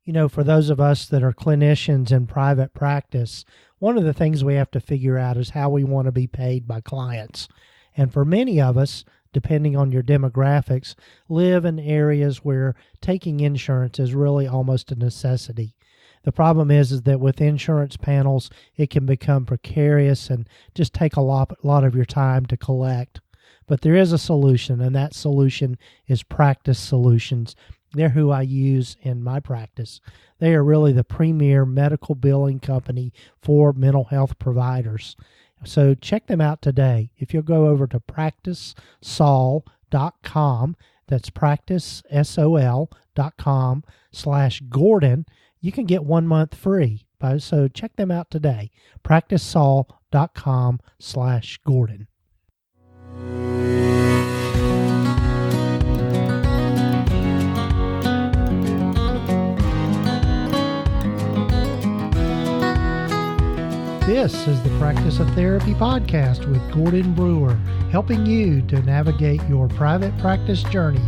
For those of us that are clinicians in private practice, one of the things we have to figure out is how we want to be paid by clients. And for many of us, depending on your demographics, live in areas where taking insurance is really almost a necessity. The problem is that with insurance panels, it can become precarious and just take a lot of your time to collect. But there is a solution, and that solution is Pratice Solutions. They're who I use in my practice. They are really the premier medical billing company for mental health providers. So check them out today. If you'll go over to practicesol.com, that's practicesol.com/Gordon, you can get 1 month free. So check them out today, practicesol.com/Gordon. This is the Practice of Therapy podcast with Gordon Brewer, helping you to navigate your private practice journey.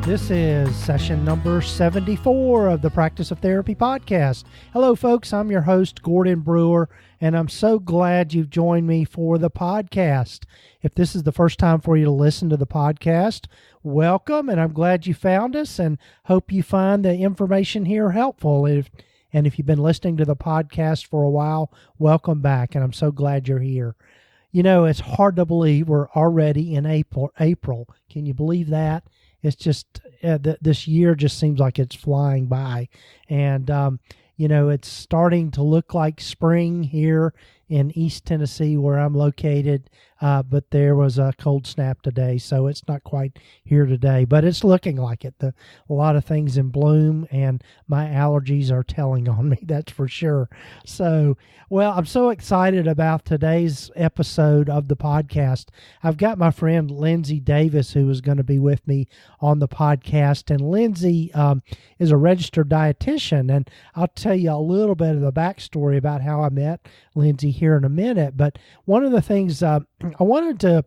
This is session number 74 of the Practice of Therapy podcast. Hello, folks. I'm your host, Gordon Brewer, and I'm so glad you've joined me for the podcast. If this is the first time for you to listen to the podcast, welcome, and I'm glad you found us and hope you find the information here helpful. If you've been listening to the podcast for a while, welcome back, and I'm so glad you're here. It's hard to believe we're already in April. Can you believe that? It's just this year just seems like it's flying by, and it's starting to look like spring here in East Tennessee where I'm located, but there was a cold snap today, so it's not quite here today, but it's looking like it. A lot of things in bloom, and my allergies are telling on me, that's for sure. So, I'm so excited about today's episode of the podcast. I've got my friend Lindsey Davis, who is going to be with me on the podcast, and Lindsey is a registered dietitian, and I'll tell you a little bit of the backstory about how I met Lindsey here in a minute. But one of the things I wanted to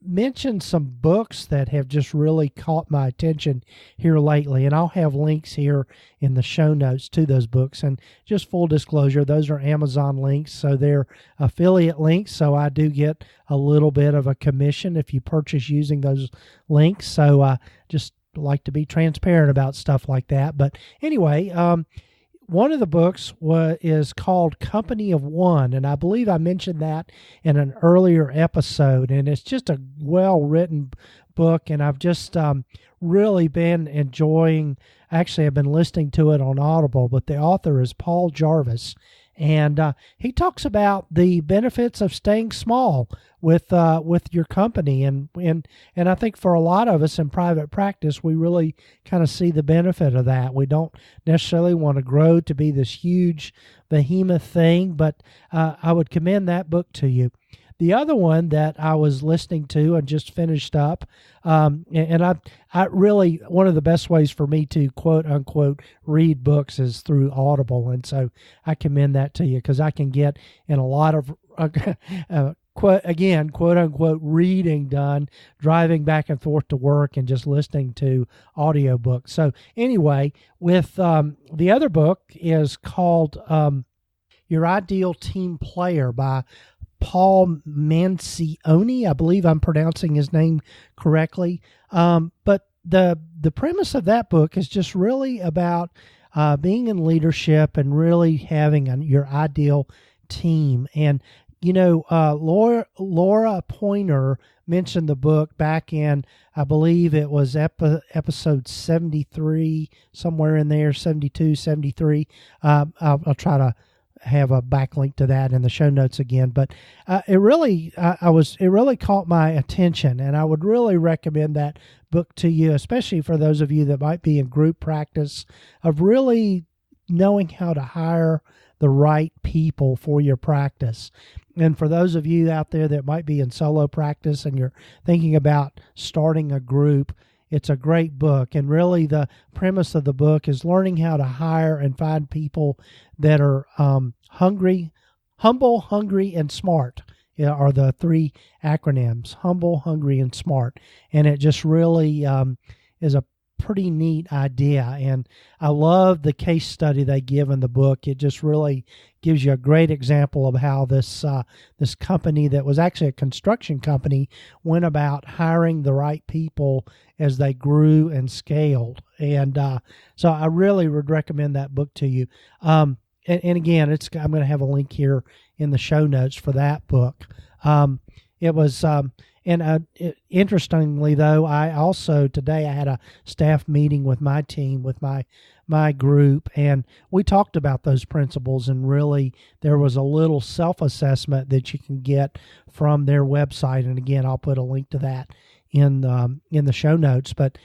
mention some books that have just really caught my attention here lately, and I'll have links here in the show notes to those books. And just full disclosure, those are Amazon links, so they're affiliate links, so I do get a little bit of a commission if you purchase using those links. So just like to be transparent about stuff like that. But anyway, one of the books is called Company of One, and I believe I mentioned that in an earlier episode, and it's just a well-written book, and I've just really been enjoying. Actually, I've been listening to it on Audible, but the author is Paul Jarvis, and he talks about the benefits of staying small with your company, and I think for a lot of us in private practice, we really kind of see the benefit of that. We don't necessarily want to grow to be this huge behemoth thing, but I would commend that book to you. The other one that I was listening to and just finished up, and I really, one of the best ways for me to quote unquote read books is through Audible, and so I commend that to you because I can get in a lot of quote unquote reading done driving back and forth to work and just listening to audiobooks. So anyway, with the other book is called Your Ideal Team Player by Paul Manzioni. I believe I'm pronouncing his name correctly. But the premise of that book is just really about being in leadership and really having your ideal team. And Laura Pointer mentioned the book back in, I believe it was episode 73, somewhere in there, 72, 73. I'll try to have a backlink to that in the show notes again, but it really caught my attention, and I would really recommend that book to you, especially for those of you that might be in group practice, of really knowing how to hire the right people for your practice. And for those of you out there that might be in solo practice and you're thinking about starting a group, it's a great book. And really the premise of the book is learning how to hire and find people that are hungry Humble, Hungry, and Smart are the three acronyms: Humble, Hungry, and Smart. And it just really is a pretty neat idea. And I love the case study they give in the book. It just really gives you a great example of how this company that was actually a construction company went about hiring the right people as they grew and scaled. And so I really would recommend that book to you. And again, I'm going to have a link here in the show notes for that book. Interestingly, though, I also today I had a staff meeting with my team, with my group, and we talked about those principles. And really, there was a little self-assessment that you can get from their website. And again, I'll put a link to that in the show notes. But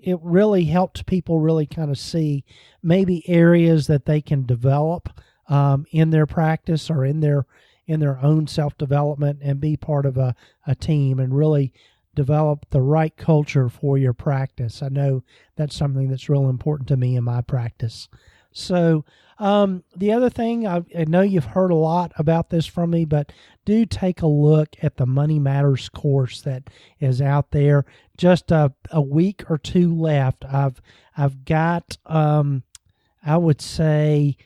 it really helped people really kind of see maybe areas that they can develop in their practice or in their own self-development, and be part of a team and really develop the right culture for your practice. I know that's something that's real important to me in my practice. So the other thing, I know you've heard a lot about this from me, but do take a look at the Money Matters course that is out there. Just a week or two left. I've got, I would say,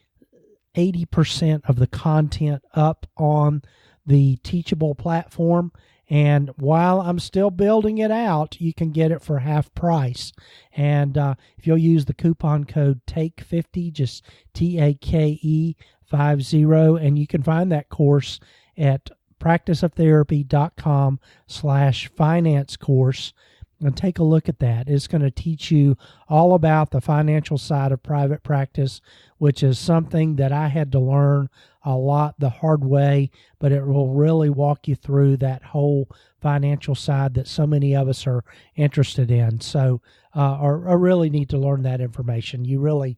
80% of the content up on the Teachable platform. And while I'm still building it out, you can get it for half price. And if you'll use the coupon code TAKE50, just TAKE50, and you can find that course at practiceoftherapy.com/finance course. And take a look at that. It's going to teach you all about the financial side of private practice, which is something that I had to learn a lot the hard way, but it will really walk you through that whole financial side that so many of us are interested in. So, or really need to learn that information. You really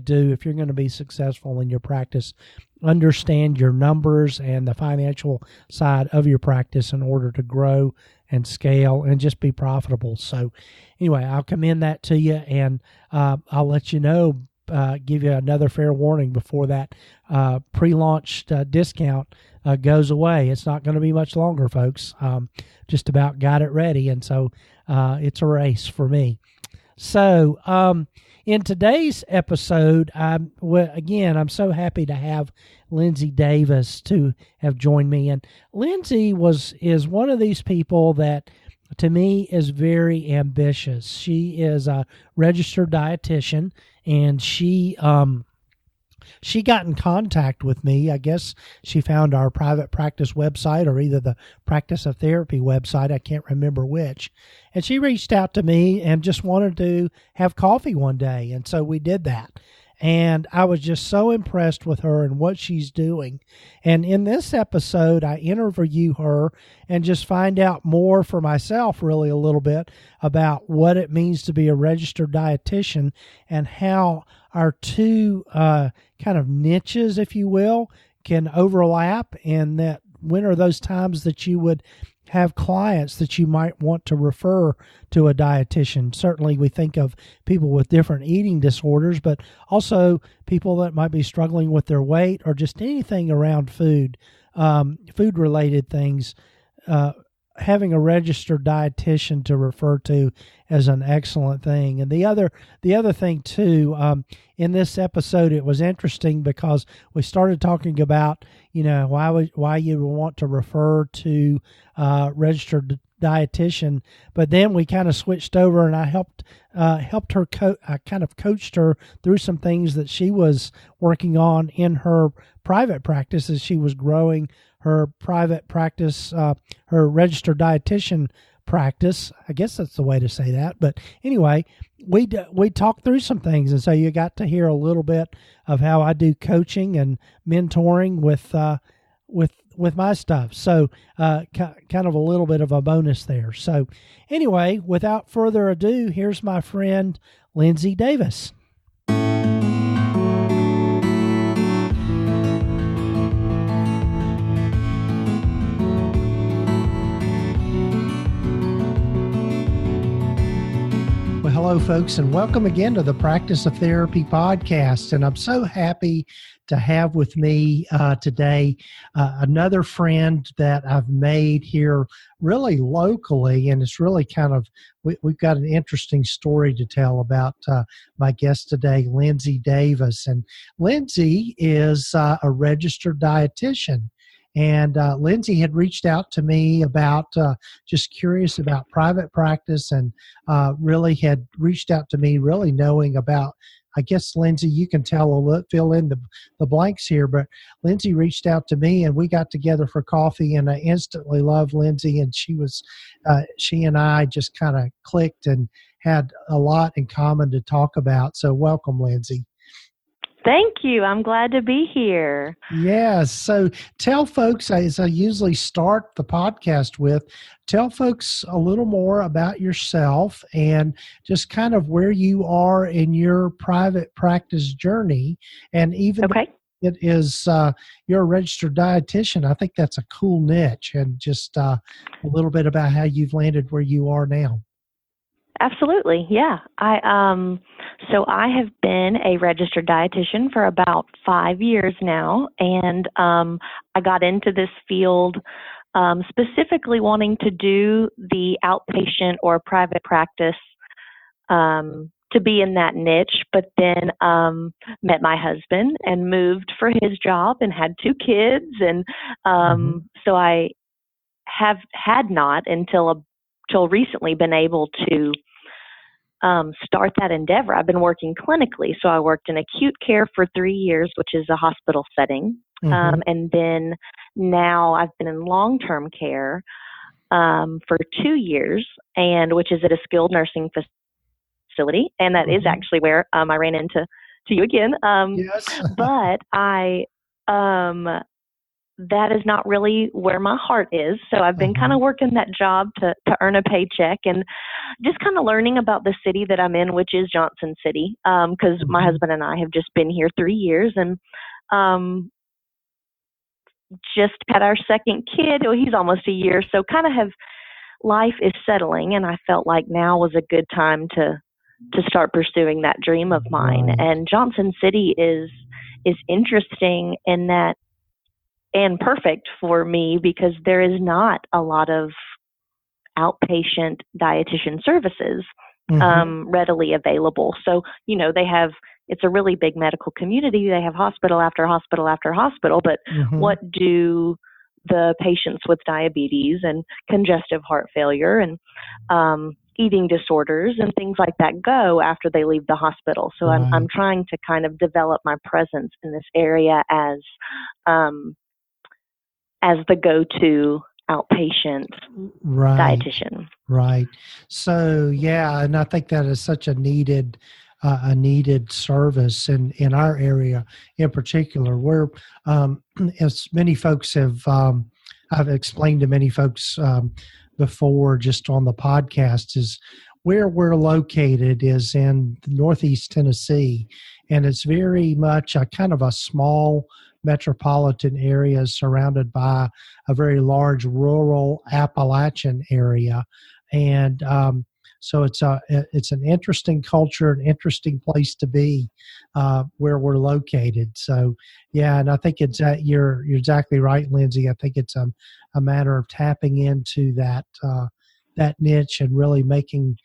do, if you're going to be successful in your practice, understand your numbers and the financial side of your practice in order to grow and scale and just be profitable. So anyway, I'll commend that to you, and I'll let you know, give you another fair warning before that pre-launch discount goes away. It's not going to be much longer, folks. Just about got it ready, and so it's a race for me. So in today's episode, I'm so happy to have Lindsey Davis to have joined me. And Lindsey is one of these people that, to me, is very ambitious. She is a registered dietitian, and she got in contact with me. I guess she found our private practice website, or either the Practice of Therapy website. I can't remember which. And she reached out to me and just wanted to have coffee one day. And so we did that. And I was just so impressed with her and what she's doing. And in this episode, I interview her and just find out more for myself, really a little bit, about what it means to be a registered dietitian and how our two kind of niches, if you will, can overlap, and that when are those times that you would have clients that you might want to refer to a dietitian. Certainly we think of people with different eating disorders, but also people that might be struggling with their weight or just anything around food, food-related things. Having a registered dietitian to refer to as an excellent thing. And the other thing too, in this episode, it was interesting because we started talking about, why you would want to refer to registered dietitian, but then we kind of switched over, and I helped her. I kind of coached her through some things that she was working on in her private practice as she was growing her private practice, her registered dietitian practice. I guess that's the way to say that. But anyway, we talked through some things, and so you got to hear a little bit of how I do coaching and mentoring with my stuff. So kind of a little bit of a bonus there. So anyway, without further ado, here's my friend Lindsey Davis. Hello, folks, and welcome again to the Practice of Therapy podcast. And I'm so happy to have with me today another friend that I've made here really locally. And it's really kind of, we've got an interesting story to tell about my guest today, Lindsey Davis. And Lindsey is a registered dietitian. And Lindsey had reached out to me about just curious about private practice, and really had reached out to me really knowing about, I guess, Lindsey, you can fill in the blanks here, but Lindsey reached out to me and we got together for coffee, and I instantly loved Lindsey, and she and I just kind of clicked and had a lot in common to talk about. So welcome, Lindsey. Thank you. I'm glad to be here. Yes. So tell folks, as I usually start the podcast with, tell folks a little more about yourself and just kind of where you are in your private practice journey. And even though it is, you're a registered dietitian, I think that's a cool niche, and just a little bit about how you've landed where you are now. Absolutely. Yeah. So I have been a registered dietitian for about 5 years now. And I got into this field specifically wanting to do the outpatient or private practice to be in that niche, but then met my husband and moved for his job and had 2 kids. And so I had not until recently been able to start that endeavor. I've been working clinically. So I worked in acute care for 3 years, which is a hospital setting. And then now I've been in long-term care for 2 years, and which is at a skilled nursing facility. And that is actually where I ran into you again. Yes. But that is not really where my heart is. So I've been kind of working that job to earn a paycheck, and just kind of learning about the city that I'm in, which is Johnson City, because my husband and I have just been here 3 years, and just had our second kid. Well, he's almost a year. So kind of life is settling, and I felt like now was a good time to start pursuing that dream of mine. And Johnson City is interesting in that, and perfect for me, because there is not a lot of outpatient dietitian services readily available. So, it's a really big medical community. They have hospital after hospital after hospital, but what do the patients with diabetes and congestive heart failure and eating disorders and things like that go after they leave the hospital? So I'm trying to kind of develop my presence in this area as the go-to outpatient dietitian. Right. So, yeah, and I think that is such a needed service in our area in particular, where as many folks have, I've explained to many folks before just on the podcast, is where we're located is in Northeast Tennessee, and it's very much a kind of a small metropolitan area surrounded by a very large rural Appalachian area. And so it's an interesting culture, an interesting place to be where we're located. So, yeah, and I think you're exactly right, Lindsey. I think it's a matter of tapping into that niche and really making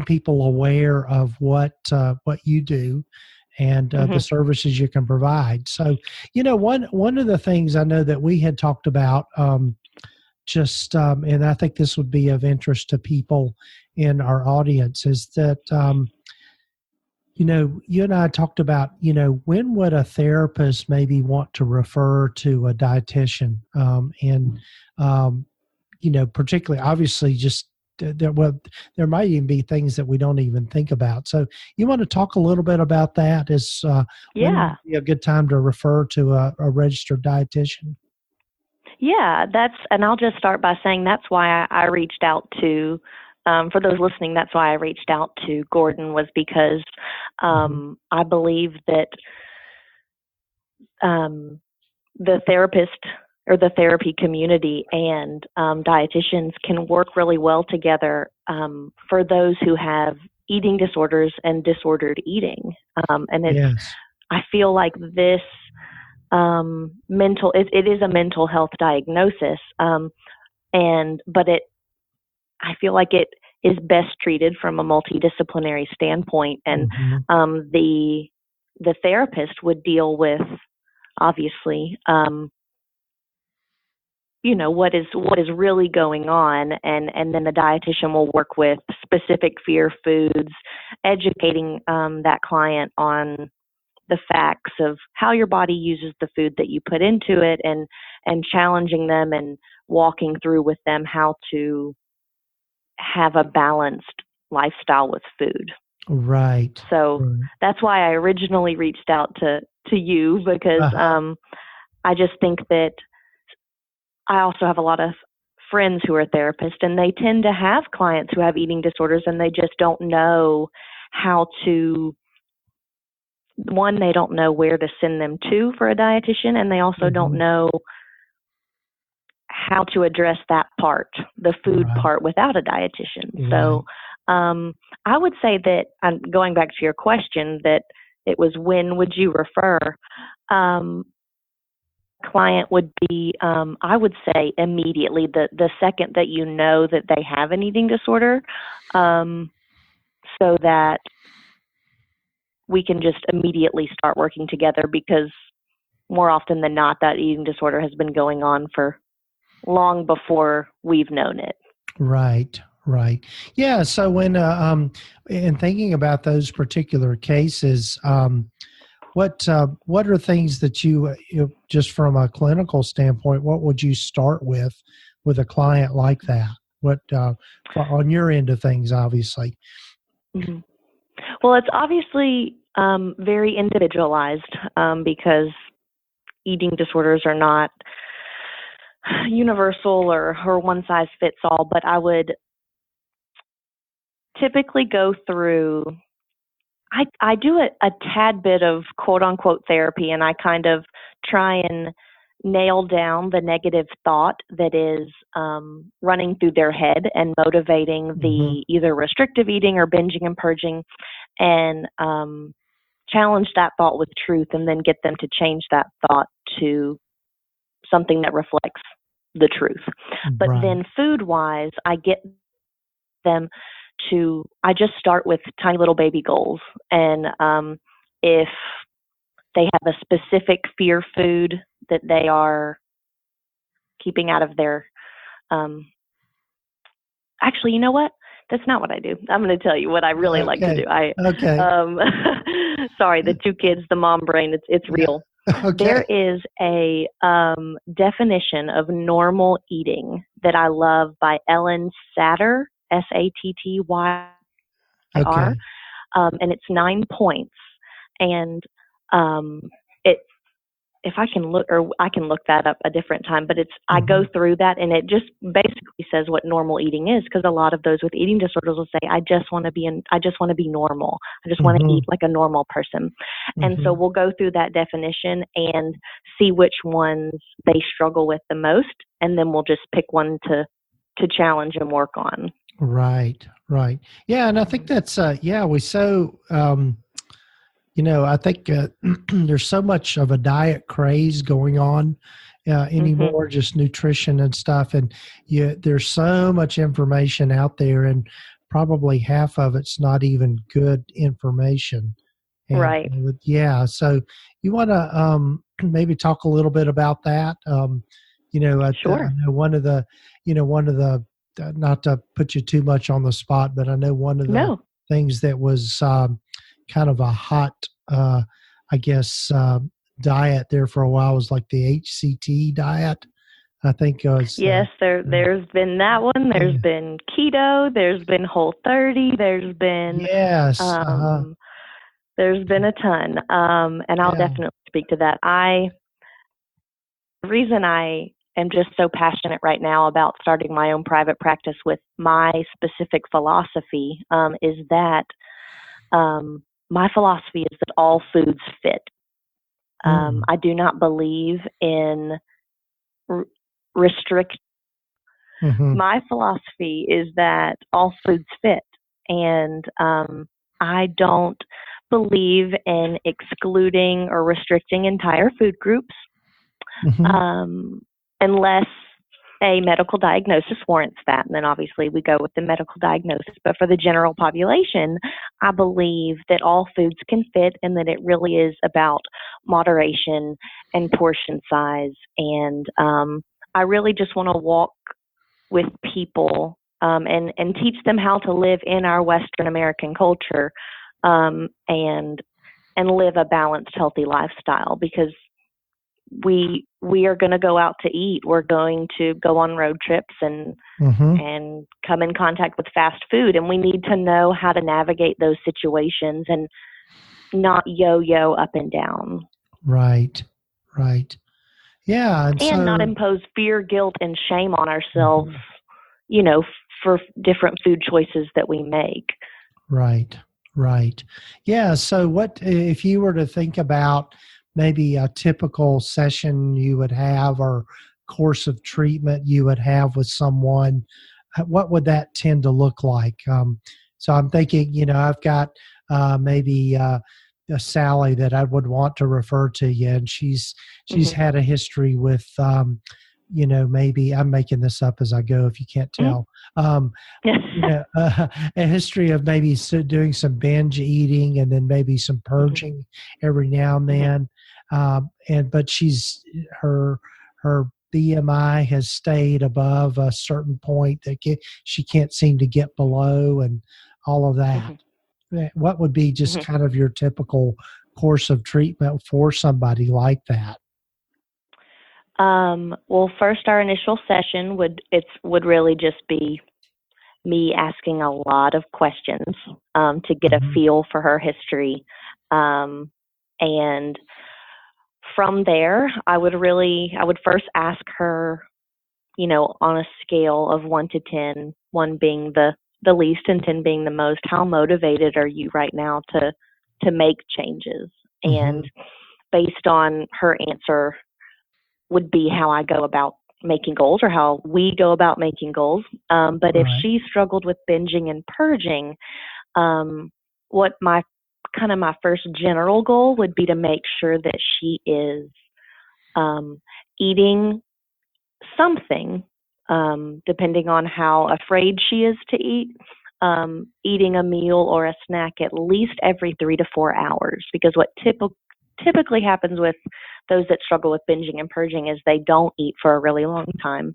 people aware of what you do and the services you can provide. So, one of the things I know that we had talked about, and I think this would be of interest to people in our audience, is that, you and I talked about, when would a therapist maybe want to refer to a dietitian? Particularly, obviously, just there might even be things that we don't even think about. So you want to talk a little bit about that as when would be a good time to refer to a registered dietitian? Yeah, and I'll just start by saying that's why I reached out to, for those listening, that's why I reached out to Gordon, was because I believe that the therapist or the therapy community and dietitians can work really well together for those who have eating disorders and disordered eating. And Yes. I feel like this it is a mental health diagnosis, but I feel like it is best treated from a multidisciplinary standpoint, and the therapist would deal with, obviously, what is really going on, and then the dietitian will work with specific fear foods, educating that client on the facts of how your body uses the food that you put into it, and challenging them and walking through with them how to have a balanced lifestyle with food. Right. So that's why I originally reached out to you, because I just think that I also have a lot of friends who are therapists, and they tend to have clients who have eating disorders, and they just don't know how to, one, they don't know where to send them to for a dietitian, and they also don't know how to address that part, the food part, without a dietitian. So I would say that, going back to your question, that it was, when would you refer? Client would be, I would say, immediately, the second that you know that they have an eating disorder, so that we can just immediately start working together, because more often than not, that eating disorder has been going on for long before we've known it. Right. Yeah. So when, in thinking about those particular cases, what are things that you just from a clinical standpoint, what would you start with a client like that? What, on your end of things, obviously? Mm-hmm. Well, it's obviously very individualized, because eating disorders are not universal or one size fits all, but I would typically go through, I do a tad bit of quote unquote therapy, and I kind of try and nail down the negative thought that is running through their head and motivating the either restrictive eating or binging and purging, and challenge that thought with truth, and then get them to change that thought to something that reflects the truth. But then food-wise, I get them to, I just start with tiny little baby goals. And if they have a specific fear food that they are keeping out of their, actually, you know what? That's not what I do. I'm going to tell you what I really like to do. Sorry, the two kids, the mom brain, it's real. Okay. There is a definition of normal eating that I love by Ellen Satter, Sattyr, and it's 9 points. And if I can look, or I can look that up a different time, but I go through that, and it just basically says what normal eating is, because a lot of those with eating disorders will say, I just want to be normal. I just want to eat like a normal person. And so we'll go through that definition and see which ones they struggle with the most, and then we'll just pick one to challenge and work on. Right. Yeah, and I think that's I think there's so much of a diet craze going on anymore, just nutrition and stuff. And there's so much information out there, and probably half of it's not even good information. And, right. So you want to maybe talk a little bit about that? Sure. I know one of the, not to put you too much on the spot, but I know one of the things that was kind of a hot, diet there for a while was like the HCT diet. I think it was. Yes, there's been that one. There's been keto. There's been Whole30. There's been there's been a ton, and I'll definitely speak to that. The reason I am just so passionate right now about starting my own private practice with my specific philosophy is that my philosophy is that all foods fit. I do not believe in restrict. Mm-hmm. My philosophy is that all foods fit, and I don't believe in excluding or restricting entire food groups unless a medical diagnosis warrants that. And then obviously we go with the medical diagnosis. But for the general population, I believe that all foods can fit and that it really is about moderation and portion size. And I really just want to walk with people and teach them how to live in our Western American culture and live a balanced, healthy lifestyle, because we are going to go out to eat. We're going to go on road trips and come in contact with fast food, and we need to know how to navigate those situations and not yo-yo up and down. Right. Yeah, and so, not impose fear, guilt, and shame on ourselves, for different food choices that we make. Right. Yeah. So what if you were to think about maybe a typical session you would have or course of treatment you would have with someone, what would that tend to look like? So I'm thinking, I've got maybe a Sally that I would want to refer to you, and she's had a history with, maybe I'm making this up as I go if you can't tell, a history of maybe doing some binge eating and then maybe some purging every now and then. But her BMI has stayed above a certain point that she can't seem to get below, and all of that. What would be just kind of your typical course of treatment for somebody like that? Well, first, our initial session would really just be me asking a lot of questions to get a feel for her history, and from there, I would first ask her, on a scale of 1 to 10, 1 being the least and 10 being the most, how motivated are you right now to make changes? And based on her answer would be how I go about making goals, or how we go about making goals. But if she struggled with binging and purging, what my first general goal would be to make sure that she is eating something, depending on how afraid she is to eat, eating a meal or a snack at least every 3 to 4 hours. Because what typically happens with those that struggle with binging and purging is they don't eat for a really long time.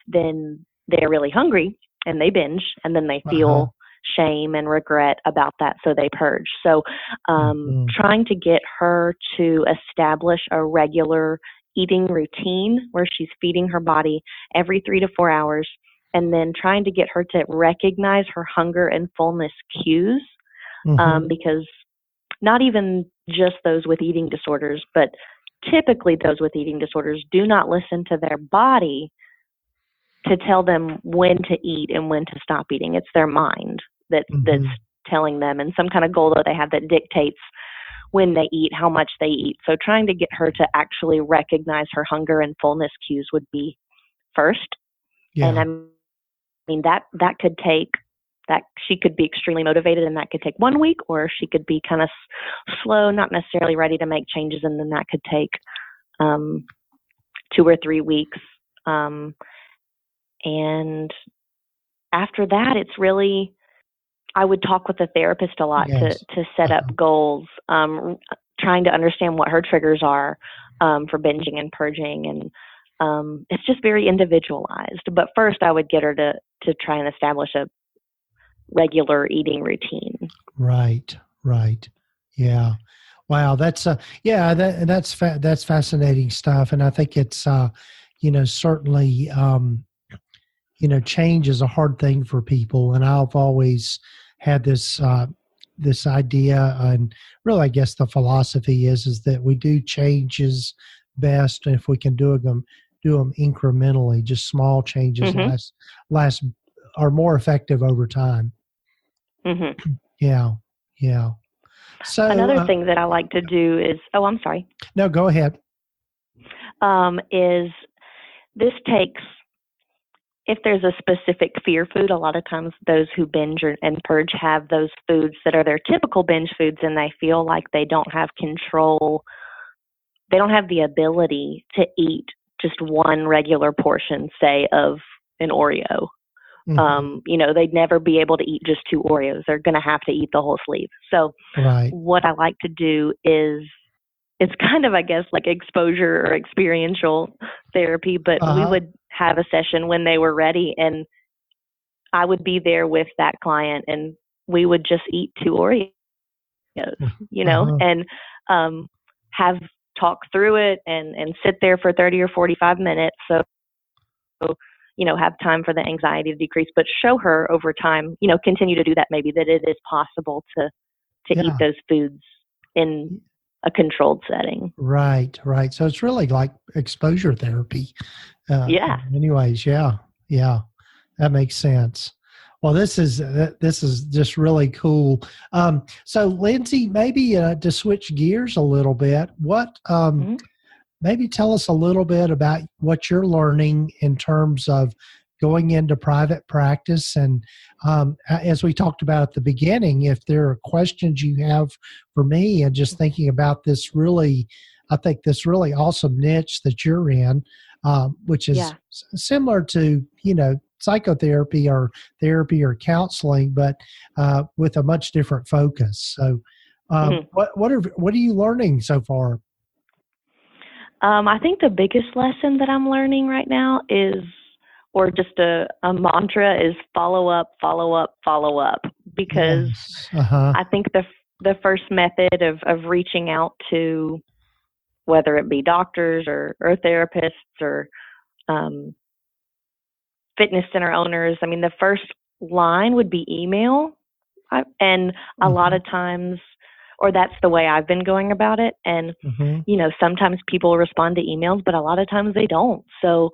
Then they're really hungry and they binge, and then they feel shame and regret about that, so they purge. So trying to get her to establish a regular eating routine where she's feeding her body every 3 to 4 hours, and then trying to get her to recognize her hunger and fullness cues, because not even just those with eating disorders, but typically those with eating disorders do not listen to their body to tell them when to eat and when to stop eating. It's their mind that's telling them, and some kind of goal that they have that dictates when they eat, how much they eat. So trying to get her to actually recognize her hunger and fullness cues would be first. Yeah. And I mean, that could take, that she could be extremely motivated, and that could take 1 week, or she could be kind of slow, not necessarily ready to make changes, and then that could take 2 or 3 weeks. And after that, it's really, I would talk with a therapist a lot to set up goals, trying to understand what her triggers are for binging and purging. And it's just very individualized. But first, I would get her to try and establish a regular eating routine. Right. Yeah. Wow. That's that's fascinating stuff. And I think it's, certainly, change is a hard thing for people. And I've always had this idea, and really, I guess the philosophy is that we do changes best if we can do them incrementally. Just small changes last are more effective over time. Yeah. So another thing that I like to do is, I'm sorry. No, go ahead. Is this takes, if there's a specific fear food, a lot of times those who binge and purge have those foods that are their typical binge foods, and they feel like they don't have control. They don't have the ability to eat just one regular portion, say, of an Oreo. They'd never be able to eat just 2 Oreos. They're going to have to eat the whole sleeve. So what I like to do is, it's kind of, I guess, like exposure or experiential therapy, but we would have a session when they were ready, and I would be there with that client, and we would just eat 2 Oreos, and have talk through it and sit there for 30 or 45 minutes. So, have time for the anxiety to decrease, but show her over time, continue to do that, maybe that it is possible to eat those foods in a controlled setting. Right. So it's really like exposure therapy. Anyways, yeah, that makes sense. Well, this is just really cool. So Lindsey, maybe to switch gears a little bit, maybe tell us a little bit about what you're learning in terms of going into private practice. And as we talked about at the beginning, if there are questions you have for me, and just thinking about this really awesome niche that you're in, which is similar to, psychotherapy or therapy or counseling, but with a much different focus. So what are you learning so far? I think the biggest lesson that I'm learning right now is, or just a mantra, is follow up, because I think the first method of reaching out to, whether it be doctors or therapists or fitness center owners, I mean, the first line would be email, and a lot of times, or that's the way I've been going about it. And, sometimes people respond to emails, but a lot of times they don't. So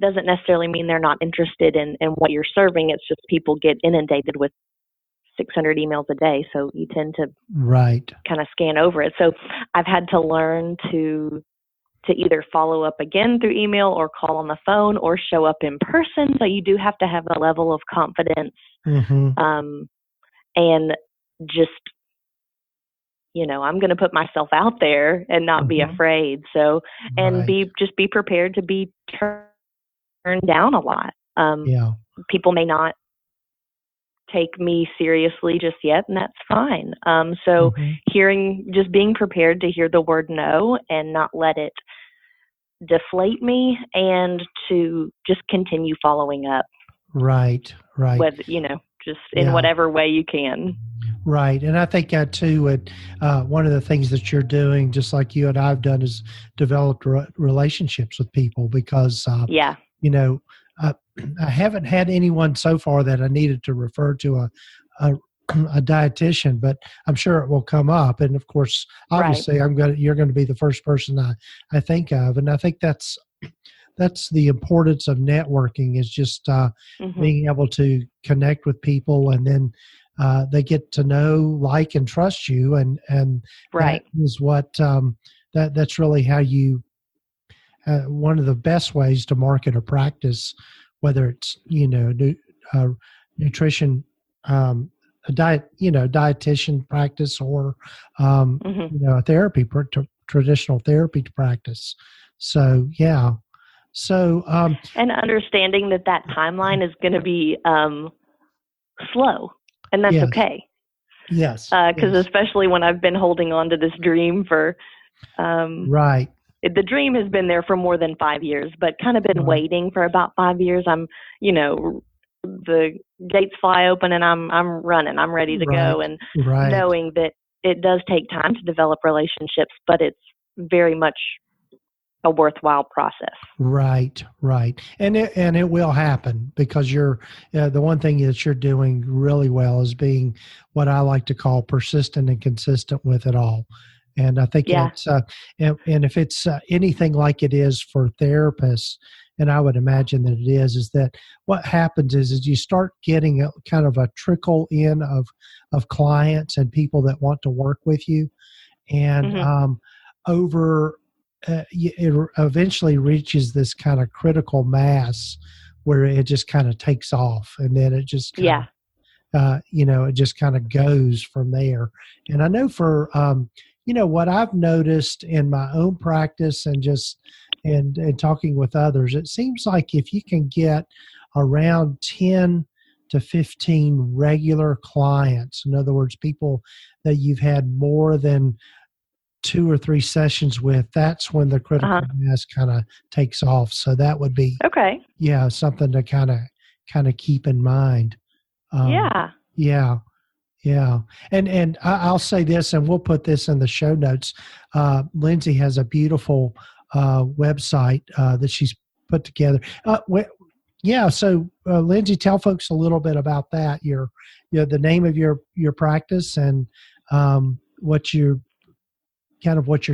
doesn't necessarily mean they're not interested in what you're serving. It's just people get inundated with 600 emails a day. So you tend to kind of scan over it. So I've had to learn to either follow up again through email or call on the phone or show up in person. So you do have to have a level of confidence and just, I'm going to put myself out there and not be afraid. So, and be prepared to be turned down a lot. People may not take me seriously just yet, and that's fine. So just being prepared to hear the word no and not let it deflate me, and to just continue following up. Right. Whether, just in whatever way you can. Right. And I think that too, one of the things that you're doing, just like you and I've done, is developed relationships with people, because, I haven't had anyone so far that I needed to refer to a dietitian, but I'm sure it will come up. And of course, obviously you're going to be the first person I think of. And I think that's the importance of networking, is just being able to connect with people, and then they get to know, like, and trust you, and that is what that's really how you one of the best ways to market a practice, whether it's nutrition, a dietitian practice, or a therapy traditional therapy practice. So and understanding that timeline is going to be slow. And that's okay. Yes. Because especially when I've been holding on to this dream for, the dream has been there for more than 5 years, but kind of been waiting for about 5 years. I'm, the gates fly open and I'm running. I'm ready to go, and knowing that it does take time to develop relationships, but it's very much a worthwhile process. Right. And it will happen, because you're the one thing that you're doing really well is being what I like to call persistent and consistent with it all. And I think it's and if it's anything like it is for therapists, and I would imagine that it is that what happens is you start getting a kind of a trickle in of clients and people that want to work with you, and over it eventually reaches this kind of critical mass where it just kind of takes off, and then it just kind of, it just kind of goes from there. And I know for what I've noticed in my own practice and just and talking with others, it seems like if you can get around 10 to 15 regular clients, in other words, people that you've had more than 2 or 3 sessions with, that's when the critical mass kind of takes off. So that would be something to kind of keep in mind. And I'll say this, and we'll put this in the show notes. Lindsey has a beautiful website that she's put together. So Lindsey, tell folks a little bit about that. The name of your practice and what you're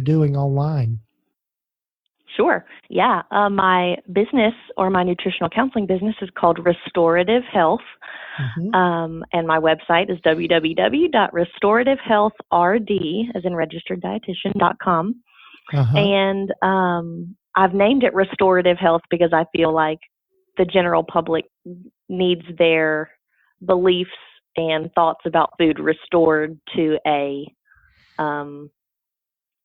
doing online. Sure. Yeah. My business, or my nutritional counseling business, is called Restorative Health. And my website is www.restorativhealthrd, as in registered dietitian.com. And I've named it Restorative Health because I feel like the general public needs their beliefs and thoughts about food restored to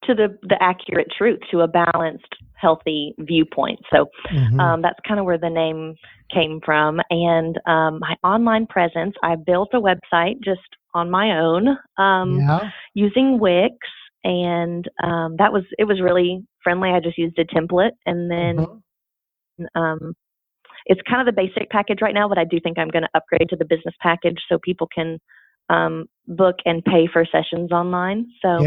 the accurate truth, to a balanced, healthy viewpoint. So that's kind of where the name came from. And my online presence, I built a website just on my own using Wix, and it was really friendly. I just used a template, and then it's kind of the basic package right now, but I do think I'm going to upgrade to the business package so people can book and pay for sessions online. So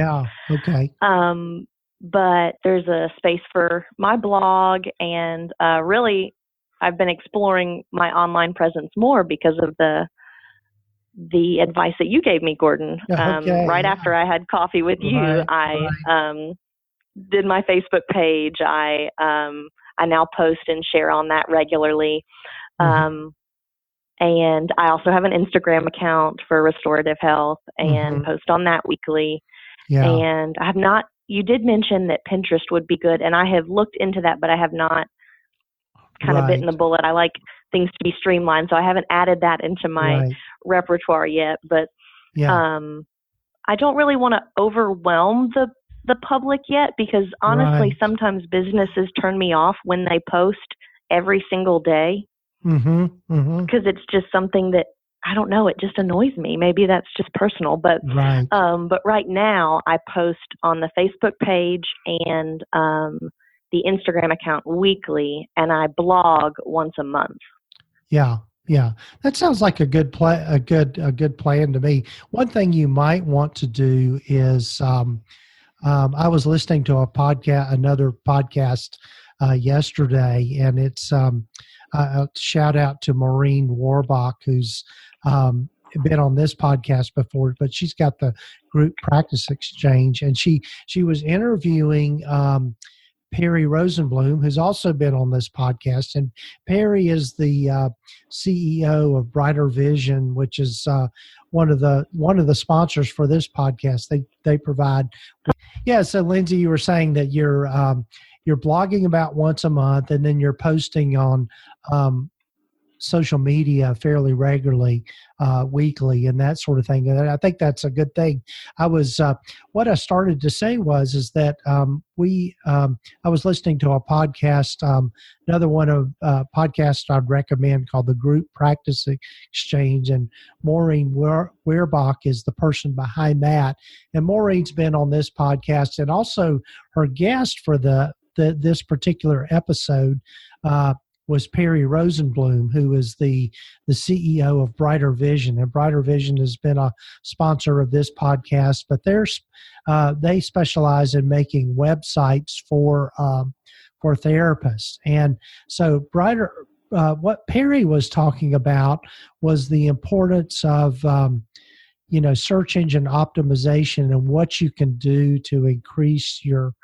but there's a space for my blog, and really I've been exploring my online presence more because of the advice that you gave me, Gordon. Right after I had coffee with you, I did my Facebook page. I now post and share on that regularly. And I also have an Instagram account for Restorative Health and post on that weekly. And I have not, you did mention that Pinterest would be good, and I have looked into that, but I have not kind of bitten the bullet. I like things to be streamlined, so I haven't added that into my repertoire yet. But I don't really want to overwhelm the public yet, because honestly, sometimes businesses turn me off when they post every single day. Because it's just something that, I don't know, it just annoys me. Maybe that's just personal, but right now I post on the Facebook page and the Instagram account weekly, and I blog once a month. Yeah, that sounds like a good good plan to me. One thing you might want to do is, I was listening to another podcast yesterday, and it's a shout out to Maureen Warbach, who's been on this podcast before, but she's got the group Pratice exchange, and she was interviewing Perry Rosenblum, who's also been on this podcast. And Perry is the CEO of Brighter Vision, which is one of the sponsors for this podcast. They provide. So Lindsey, you were saying that you're blogging about once a month, and then you're posting on social media fairly regularly, weekly, and that sort of thing. And I think that's a good thing. What I started to say is that I was listening to a podcast, another one of podcasts I'd recommend called the Group Pratice Exchange, and Maureen Warbach is the person behind that. And Maureen's been on this podcast, and also her guest for this particular episode was Perry Rosenblum, who is the CEO of Brighter Vision. And Brighter Vision has been a sponsor of this podcast, but they specialize in making websites for therapists. And so what Perry was talking about was the importance of search engine optimization and what you can do to increase your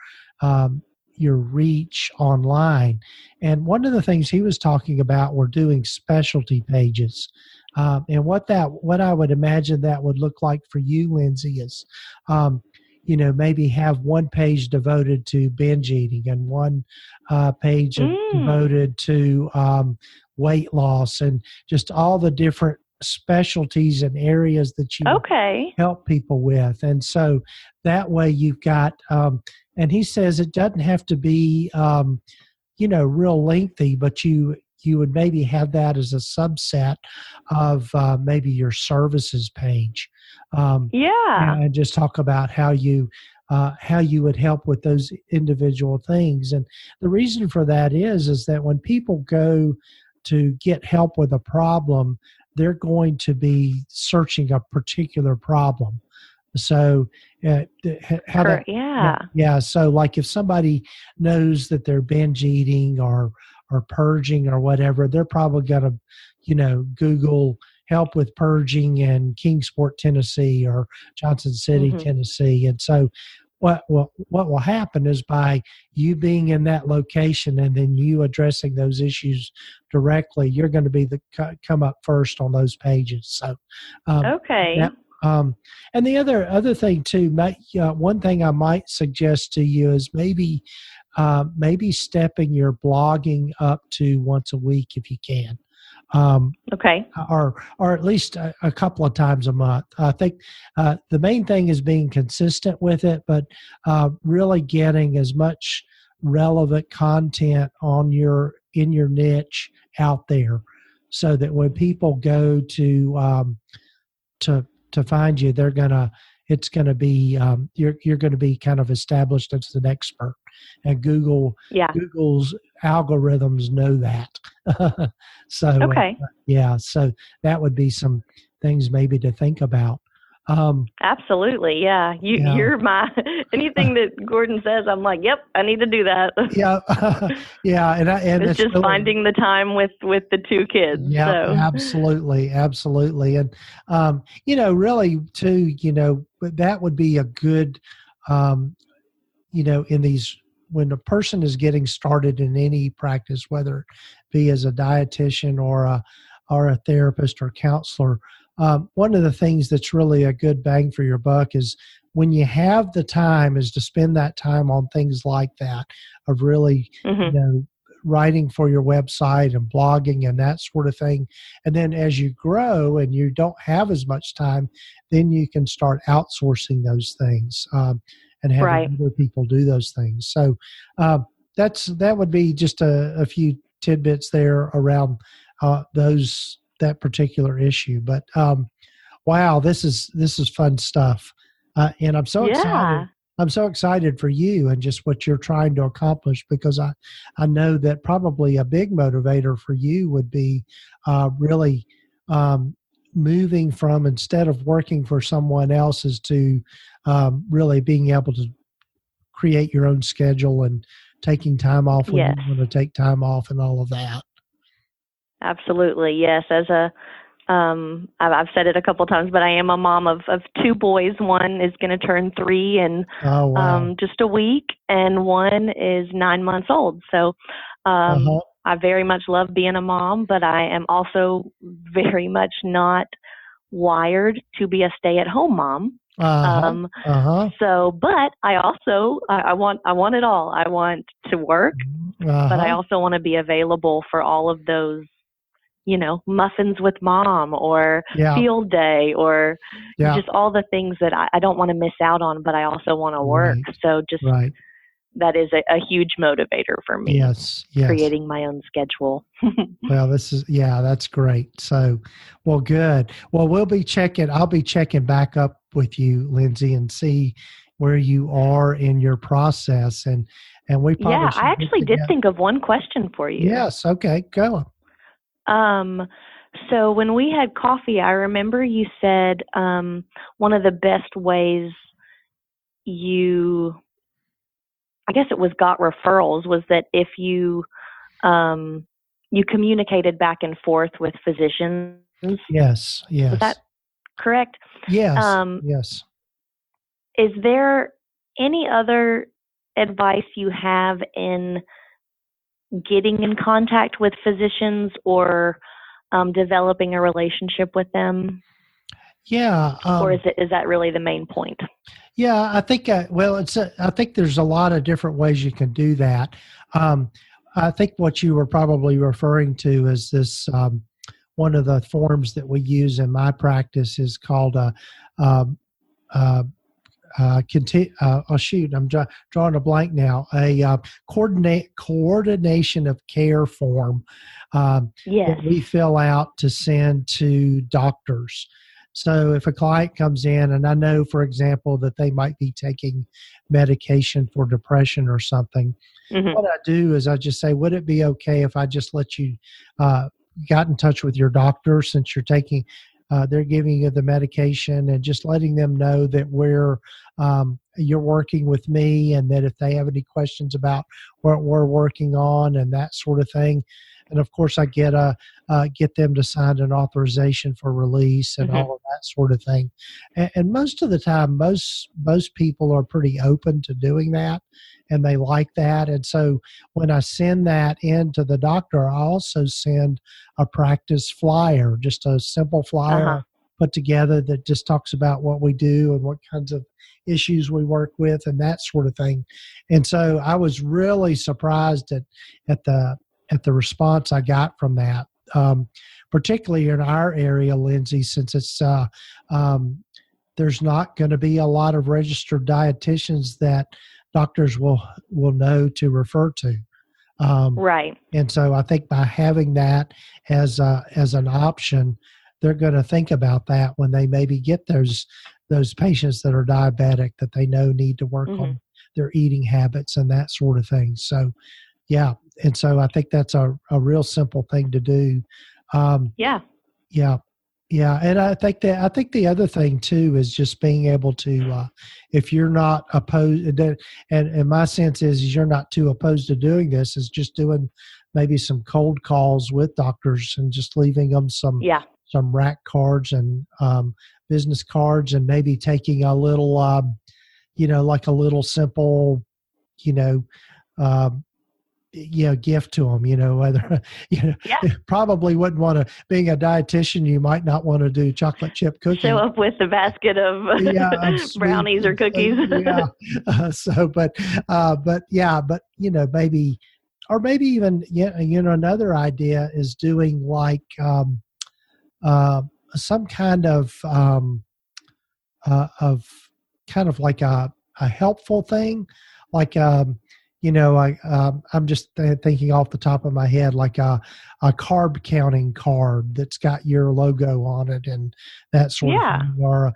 reach online. And one of the things he was talking about were doing specialty pages. And what I would imagine that would look like for you, Lindsey, is maybe have one page devoted to binge eating and one page devoted to weight loss, and just all the different specialties and areas that you help people with. And so that way you've got, and he says it doesn't have to be, real lengthy, but you would maybe have that as a subset of maybe your services page. And just talk about how you would help with those individual things. And the reason for that is that when people go to get help with a problem, they're going to be searching a particular problem. So so like if somebody knows that they're binge eating or purging or whatever, they're probably going to, Google help with purging in Kingsport, Tennessee, or Johnson City, Tennessee. And so what will happen is, by you being in that location and then you addressing those issues directly, you're going to be come up first on those pages. So, and the other thing too, one thing I might suggest to you is maybe stepping your blogging up to once a week if you can. Or at least a couple of times a month. I think the main thing is being consistent with it, but really getting as much relevant content in your niche out there, so that when people go to find you, it's gonna be you're gonna be kind of established as an expert, and Google's algorithms know that. So so that would be some things maybe to think about. Absolutely, yeah. You're my anything that Gordon says, I'm like, yep, I need to do that. And it's just really, finding the time with the two kids. Yeah, so. absolutely, and really too, that would be a good, in these, when a person is getting started in any practice, whether it be as a dietitian or a therapist or counselor, one of the things that's really a good bang for your buck is when you have the time, is to spend that time on things like that, of really, writing for your website and blogging and that sort of thing. And then as you grow and you don't have as much time, then you can start outsourcing those things. And having other people do those things. So that would be just a few tidbits there around that particular issue. But wow, this is fun stuff, and I'm so excited. I'm so excited for you and just what you're trying to accomplish, because I know that probably a big motivator for you would be really moving from, instead of working for someone else's, to really being able to create your own schedule and taking time off when you want to take time off and all of that. Absolutely, yes. As I've said it a couple of times, but I am a mom of two boys. One is going to turn 3 in just a week, and one is 9 months old. So I very much love being a mom, but I am also very much not wired to be a stay-at-home mom. So, but I also, I want it all. I want to work, but I also want to be available for all of those, muffins with mom, or field day, or just all the things that I don't want to miss out on, but I also want to work. So just that is a huge motivator for me. Yes. Creating my own schedule. Well, that's great. So, well, good. Well, I'll be checking back up with you, Lindsey, and see where you are in your process. And we probably I actually did think of one question for you. Yes. Okay. Go. So when we had coffee, I remember you said, one of the best ways I guess it was got referrals, was that if you communicated back and forth with physicians. Yes. Was that correct? Yes. Yes. Is there any other advice you have in getting in contact with physicians or developing a relationship with them? Yeah. Or is that really the main point? Yeah, I think, I think there's a lot of different ways you can do that. I think what you were probably referring to is this, one of the forms that we use in my practice is called oh shoot, I'm drawing a blank now. A coordination of care form Yes. that we fill out to send to doctors. So if a client comes in, and I know, for example, that they might be taking medication for depression or something, what I do is I just say, would it be okay if I just let you got in touch with your doctor since you're taking they're giving you the medication, and just letting them know that you're working with me, and that if they have any questions about what we're working on and that sort of thing. And of course, I get them to sign an authorization for release and all of that sort of thing. And most of the time, most people are pretty open to doing that, and they like that. And so when I send that in to the doctor, I also send a practice flyer, just a simple flyer put together that just talks about what we do and what kinds of issues we work with and that sort of thing. And so I was really surprised at the response I got from that, particularly in our area, Lindsey, since it's there's not going to be a lot of registered dietitians that doctors will know to refer to. Right. And so I think by having that as an option, they're going to think about that when they maybe get those patients that are diabetic that they know need to work on their eating habits and that sort of thing. So, yeah. And so I think that's a real simple thing to do. Yeah. And I think the other thing too is just being able to, if you're not opposed, and my sense is you're not too opposed to doing this, is just doing maybe some cold calls with doctors and just leaving them some rack cards and business cards, and maybe taking a little, like a little simple, gift to them, whether, probably wouldn't want to, being a dietitian, you might not want to do chocolate chip cookies. Show up with a basket of brownies or cookies. Maybe, or maybe even, another idea is doing like some kind of like a helpful thing, like, I'm just thinking off the top of my head, like a carb counting card that's got your logo on it and that sort of thing, or,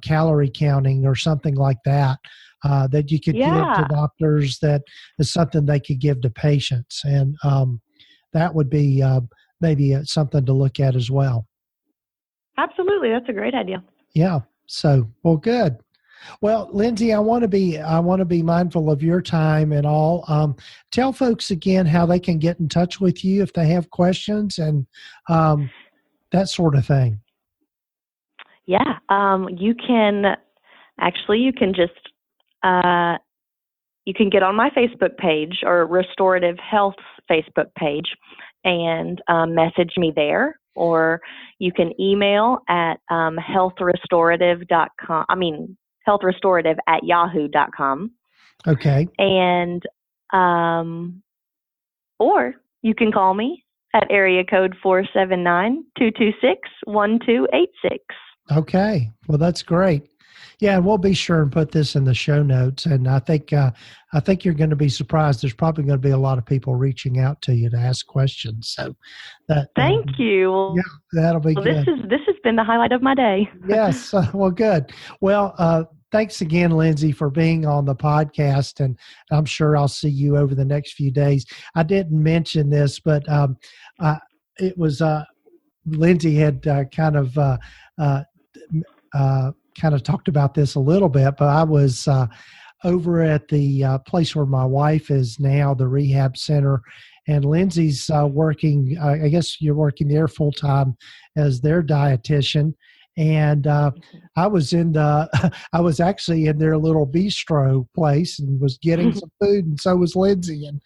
calorie counting or something like that, that you could give to doctors, that is something they could give to patients. And that would be maybe something to look at as well. Absolutely. That's a great idea. Yeah. So, well, good. Well, Lindsey, I want to be mindful of your time and all. Tell folks again how they can get in touch with you if they have questions and that sort of thing. Yeah, you can just you can get on my Facebook page or Restorative Health's Facebook page and message me there, or you can email at healthrestorative.com. healthrestorative@yahoo.com. Okay. And, or you can call me at area code 479-226-1286. Okay. Well, that's great. Yeah. And we'll be sure and put this in the show notes. And I think you're going to be surprised. There's probably going to be a lot of people reaching out to you to ask questions. So thank you. Yeah, that'll be good. This has been the highlight of my day. Yes. Well, good. Well, thanks again, Lindsey, for being on the podcast, and I'm sure I'll see you over the next few days. I didn't mention this, but it was Lindsey had kind of talked about this a little bit, but I was over at the place where my wife is now, the rehab center, and Lindsey's working. I guess you're working there full time as their dietitian. And I was actually in their little bistro place and was getting some food, and so was Lindsey. And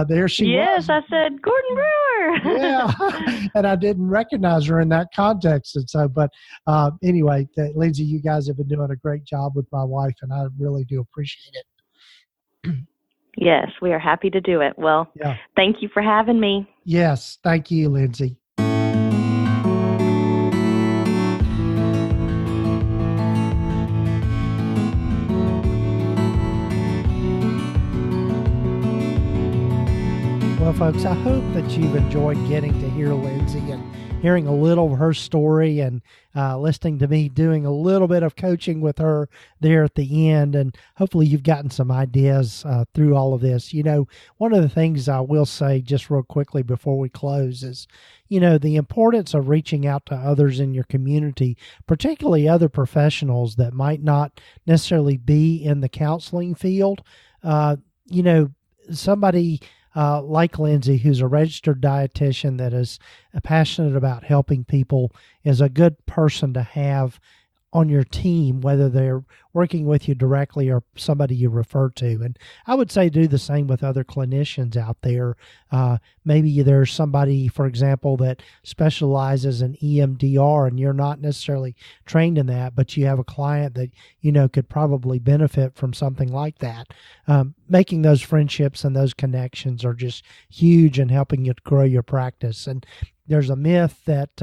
there she was. Yes, I said, Gordon Brewer. Yeah. And I didn't recognize her in that context. And so, but anyway, Lindsey, you guys have been doing a great job with my wife, and I really do appreciate it. Yes, we are happy to do it. Well, Thank you for having me. Yes. Thank you, Lindsey. Well, folks, I hope that you've enjoyed getting to hear Lindsey and hearing a little of her story and listening to me doing a little bit of coaching with her there at the end. And hopefully you've gotten some ideas through all of this. You know, one of the things I will say just real quickly before we close is, you know, the importance of reaching out to others in your community, particularly other professionals that might not necessarily be in the counseling field. You know, somebody like Lindsey, who's a registered dietitian that is passionate about helping people, is a good person to have on your team, whether they're working with you directly or somebody you refer to. And I would say do the same with other clinicians out there. Maybe there's somebody, for example, that specializes in EMDR and you're not necessarily trained in that, but you have a client that you know could probably benefit from something like that. Making those friendships and those connections are just huge in helping you to grow your practice. And there's a myth that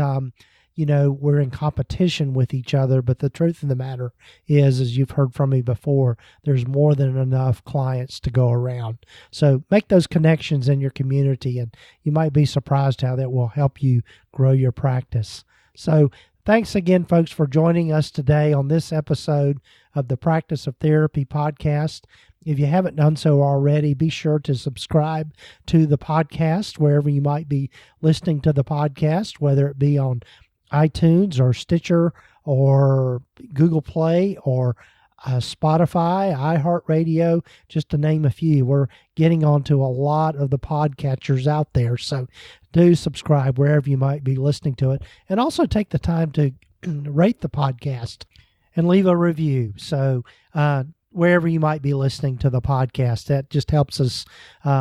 you know, we're in competition with each other, but the truth of the matter is, as you've heard from me before, there's more than enough clients to go around. So make those connections in your community, and you might be surprised how that will help you grow your practice. So thanks again, folks, for joining us today on this episode of the Practice of Therapy podcast. If you haven't done so already, be sure to subscribe to the podcast wherever you might be listening to the podcast, whether it be on iTunes or Stitcher or Google Play or Spotify, iHeartRadio, just to name a few. We're getting onto a lot of the podcatchers out there. So do subscribe wherever you might be listening to it. And also take the time to rate the podcast and leave a review. So wherever you might be listening to the podcast, that just helps us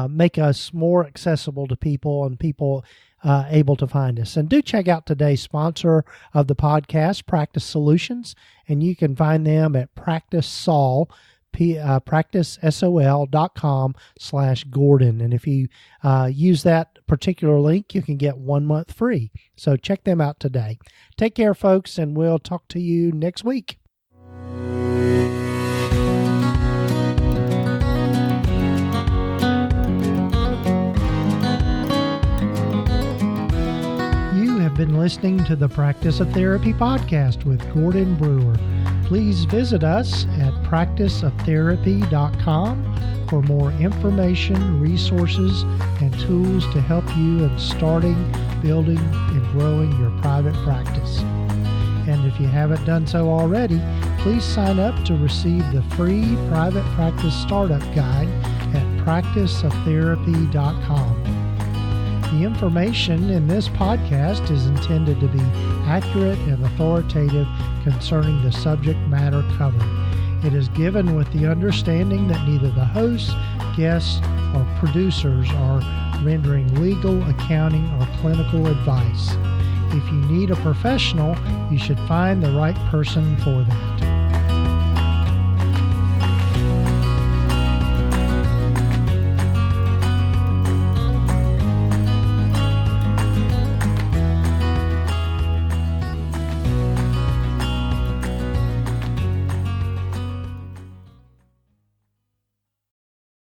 make us more accessible to people and people able to find us. And do check out today's sponsor of the podcast, Practice Solutions, and you can find them at practicesol.com/Gordon. And if you use that particular link, you can get 1 month free. So check them out today. Take care, folks, and we'll talk to you next week. Been listening to the Practice of Therapy podcast with Gordon Brewer. Please visit us at practiceoftherapy.com for more information, resources, and tools to help you in starting, building, and growing your private practice. And if you haven't done so already, please sign up to receive the free private practice startup guide at practiceoftherapy.com. The information in this podcast is intended to be accurate and authoritative concerning the subject matter covered. It is given with the understanding that neither the hosts, guests, or producers are rendering legal, accounting, or clinical advice. If you need a professional, you should find the right person for that.